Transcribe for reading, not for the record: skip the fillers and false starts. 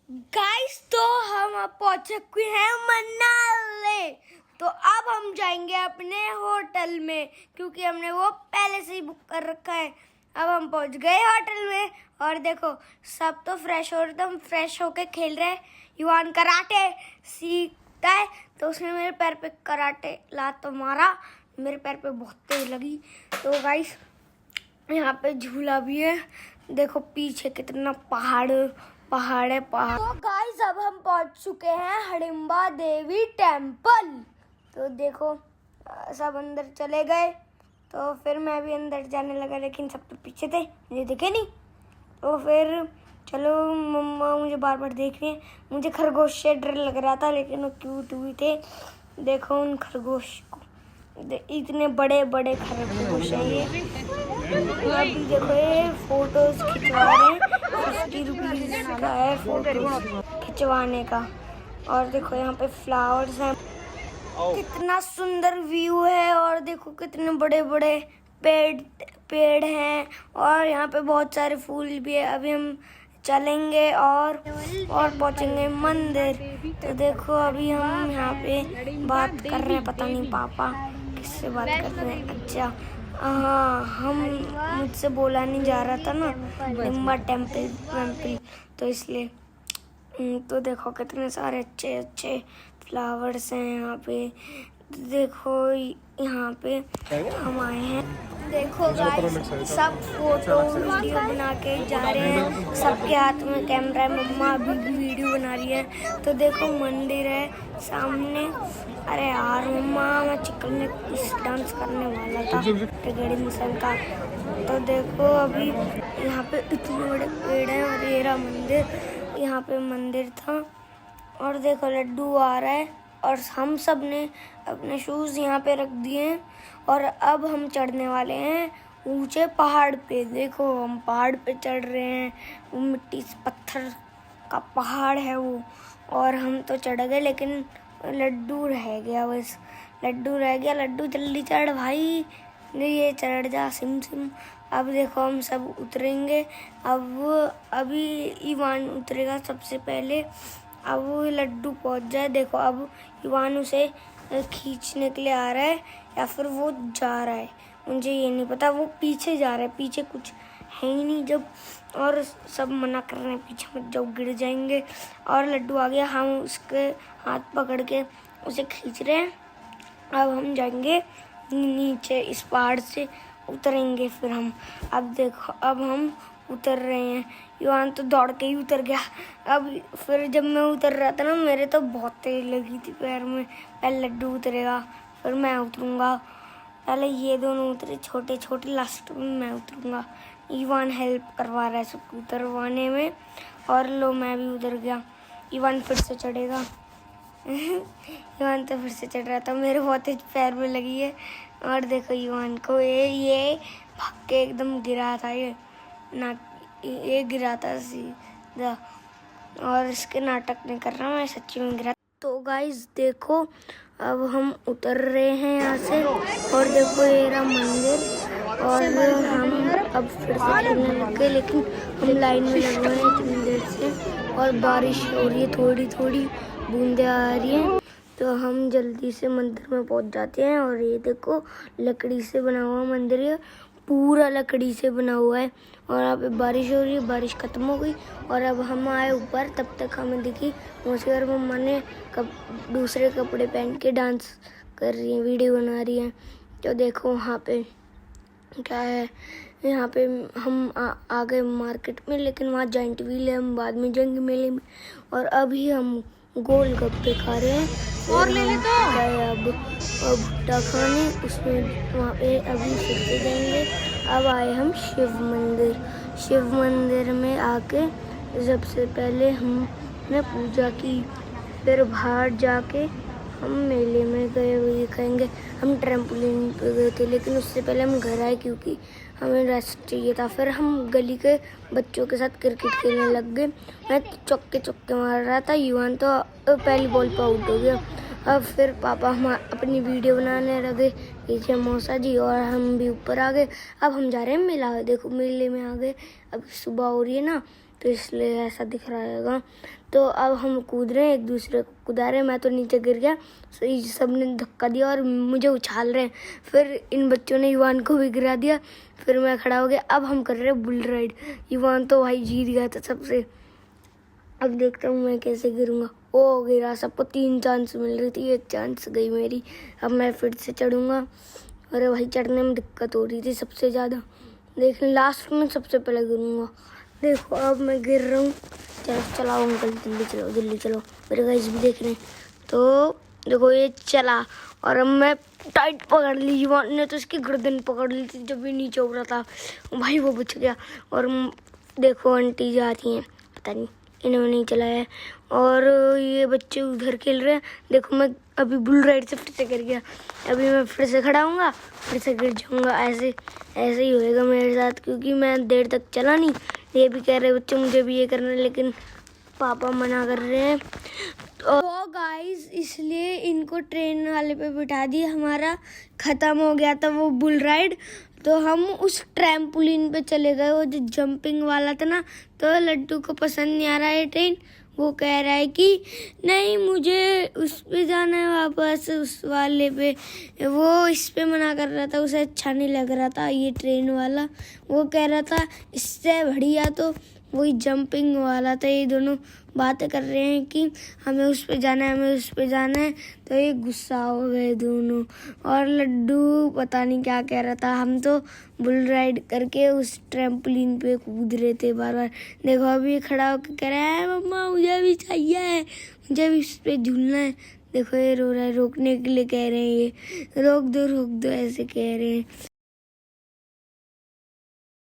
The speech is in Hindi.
गाइस तो हम अब पहुंच चुके हैं मनाली। तो अब हम जाएंगे अपने होटल में क्योंकि हमने वो पहले से ही बुक कर रखा है। अब हम पहुंच गए होटल में और देखो सब तो एकदम फ्रेश होके खेल रहे हैं। युवान कराटे सीखता है तो उसने मेरे पैर पे कराटे लात तो मारा, मेरे पैर पे बहुत तेज लगी। तो गाइस यहाँ पे झूला भी है, देखो पीछे कितना पहाड़ है। तो गाइस अब हम पहुंच चुके हैं हडिम्बा देवी टेम्पल। तो देखो सब अंदर चले गए तो फिर मैं भी अंदर जाने लगा, लेकिन सब तो पीछे थे, मुझे दिखे नहीं। तो फिर चलो मम्मा मुझे बार बार देख रही है। मुझे खरगोश से डर लग रहा था लेकिन वो क्यूट भी थे। देखो उन खरगोश को, इतने बड़े बड़े खरगोश हैं ये। अभी देखो ये फोटोज खिंचवा रहे हैं, 50 रुपीज का है फोटो खिंचवाने का। और देखो यहाँ पे फ्लावर्स हैं, कितना सुंदर व्यू है। और देखो कितने बड़े बड़े पेड़ हैं और यहाँ पे बहुत सारे फूल भी है। अभी हम चलेंगे और पहुँचेंगे मंदिर। तो देखो अभी हम यहाँ पे बात कर रहे हैं, पता नहीं पापा किससे बात कर रहे हैं। अच्छा हाँ, मुझसे बोला नहीं जा रहा था ना हडिम्बा टेम्पल, तो इसलिए। तो देखो कितने सारे अच्छे अच्छे फ्लावर्स हैं यहाँ पे। देखो यहाँ पे हम आए हैं, देखो गाइस सब फोटो वीडियो बना के जा रहे हैं, सबके हाथ में कैमरा है। मम्मा अभी भी वीडियो बना रही है। तो देखो मंदिर है सामने। अरे यार मम्मा मैं चिकन में कुछ डांस करने वाला था टिगड़ी मिसल का। तो देखो अभी यहाँ पे इतने बड़े पेड़ हैं और ये रहा मंदिर, यहाँ पे मंदिर था। और देखो लड्डू आ रहा है और हम सब ने अपने शूज यहाँ पे रख दिए हैं और अब हम चढ़ने वाले हैं ऊंचे पहाड़ पे। देखो हम पहाड़ पे चढ़ रहे हैं, वो मिट्टी से पत्थर का पहाड़ है वो। और हम तो चढ़ गए लेकिन लड्डू रह गया, बस लड्डू रह गया। लड्डू जल्दी चढ़ भाई, ये चढ़ जा सिम सिम। अब देखो हम सब उतरेंगे। अभी इवान उतरेगा सबसे पहले। अब वो लड्डू पहुंच जाए, देखो अब इवान उसे खींचने के लिए आ रहा है या फिर वो जा रहा है, मुझे ये नहीं पता। वो पीछे जा रहा है, पीछे कुछ है ही नहीं जब। और सब मना कर रहे हैं पीछे मत जाओ गिर जाएंगे। और लड्डू आ गया, हम उसके हाथ पकड़ के उसे खींच रहे हैं। अब हम जाएंगे नीचे, इस पहाड़ से उतरेंगे फिर हम। अब देखो अब हम उतर रहे हैं। युवान तो दौड़ के ही उतर गया। अब फिर जब मैं उतर रहा था ना, मेरे तो बहुत तेज लगी थी पैर में। पहले लड्डू उतरेगा फिर मैं उतरूंगा, पहले ये दोनों उतरे छोटे छोटे, लास्ट में मैं उतरूंगा। युवान हेल्प करवा रहा है सबको उतरवाने में। और लो मैं भी उतर गया। युवान फिर से चढ़ेगा। युवान तो फिर से चढ़ रहा था, मेरे बहुत तेज पैर में लगी है। और देखो युवान को ये भाग के एकदम गिरा था, ये गिरा था सीधा। और इसके नाटक नहीं कर रहा, मैं सच्ची में गिरा। तो गाइस देखो अब हम उतर रहे हैं यहाँ से। और देखो ये रहा मंदिर। और हम अब फिर से खेलने लग गए, लेकिन हम लाइन में लगे हुए हैं इतनी देर से। और बारिश हो रही है, थोड़ी थोड़ी बूंदें आ रही हैं। तो हम जल्दी से मंदिर में पहुंच जाते हैं। और ये देखो लकड़ी से बना हुआ मंदिर है, पूरा लकड़ी से बना हुआ है। और यहाँ पे बारिश हो रही है, बारिश खत्म हो गई और अब हम आए ऊपर। तब तक हमें दिखी मौसी और मम्मा ने दूसरे कपड़े पहन के डांस कर रही हैं, वीडियो बना रही हैं। तो देखो वहाँ पे क्या है, यहाँ पे हम आ गए मार्केट में, लेकिन वहाँ जॉइंट व्हील है, हम बाद में जाएंगे मेले में। और अभी हम गोलगप्पे खा रहे हैं और ले ले तो अब भुट्टा खाने, उसमें वहाँ पे अभी फिर से जाएंगे। अब आए हम शिव मंदिर में आके सबसे पहले हमने पूजा की, फिर बाहर जाके हम मेले में गए, वही खाएंगे। हम ट्रैम्पोलिन पे गए थे, लेकिन उससे पहले हम घर आए क्योंकि हमें रेस्ट चाहिए था। फिर हम गली के बच्चों के साथ क्रिकेट खेलने लग गए। मैं चौके मार रहा था, युवान तो पहली बॉल पर आउट हो गया। अब फिर पापा हम अपनी वीडियो बनाने लगे, पीछे मौसा जी और हम भी ऊपर आ गए। अब हम जा रहे हैं मेला, देखो मेले में आ गए। अब सुबह हो रही है ना, तो इसलिए ऐसा दिख रहा है। तो अब हम कूद रहे हैं, एक दूसरे को कूदा रहे हैं। मैं तो नीचे गिर गया, सब ने धक्का दिया और मुझे उछाल रहे हैं। फिर इन बच्चों ने युवान को भी गिरा दिया, फिर मैं खड़ा हो गया। अब हम कर रहे हैं बुल राइड। युवान तो भाई जीत गया था सबसे। अब देखता हूँ मैं कैसे गिरूंगा। ओ गिरा, सबको 3 चांस मिल रही थी, 1 चांस गई मेरी। अब मैं फिर से चढ़ूंगा। अरे भाई चढ़ने में दिक्कत हो रही थी सबसे ज़्यादा। देख लास्ट में सबसे पहले गिरूंगा। देखो अब मैं गिर रहा हूँ। चलाओ अंकल, जल्दी चलो। मेरे गाइस भी देख रहे हैं। तो देखो ये चला और अब मैं टाइट पकड़ ली। युवान ने तो इसकी गर्दन पकड़ ली थी जब भी नीचे उतरा था। भाई वो बच गया। और देखो आंटी जा रही हैं, पता नहीं इन्होंने नहीं चलाया। और ये बच्चे उधर खेल रहे हैं। देखो मैं अभी बुल राइड से फिर से गिर गया। अभी मैं फिर से खड़ा हूँगा, फिर से गिर जाऊँगा। ऐसे ही होएगा मेरे साथ, क्योंकि मैं देर तक चला नहीं। ये भी कह रहे बच्चे मुझे भी ये करना है, लेकिन पापा मना कर रहे हैं। तो गाइस इसलिए इनको ट्रेन वाले पे बिठा दिया। हमारा ख़त्म हो गया था वो बुल राइड। तो हम उस ट्रैम्पोलिन पे चले गए, वो जो जंपिंग वाला था ना। तो लड्डू को पसंद नहीं आ रहा है ट्रेन। वो कह रहा है कि नहीं मुझे उस पे जाना है वापस, उस वाले पे। वो इस पे मना कर रहा था, उसे अच्छा नहीं लग रहा था ये ट्रेन वाला। वो कह रहा था इससे बढ़िया तो वही जंपिंग वाला था। ये दोनों बातें कर रहे हैं कि हमें उस पे जाना है, हमें उस पे जाना है। तो ये गुस्सा हो गए दोनों। और लड्डू पता नहीं क्या कह रहा था। हम तो बुल राइड करके उस ट्रैम्पोलिन पे कूद रहे थे बार बार। देखो अभी खड़ा होकर कह रहा है मम्मा मुझे भी चाहिए, मुझे भी इस पे झूलना है। देखो ये रो रहा है, रोकने के लिए कह रहे हैं, ये रोक दो ऐसे कह रहे हैं।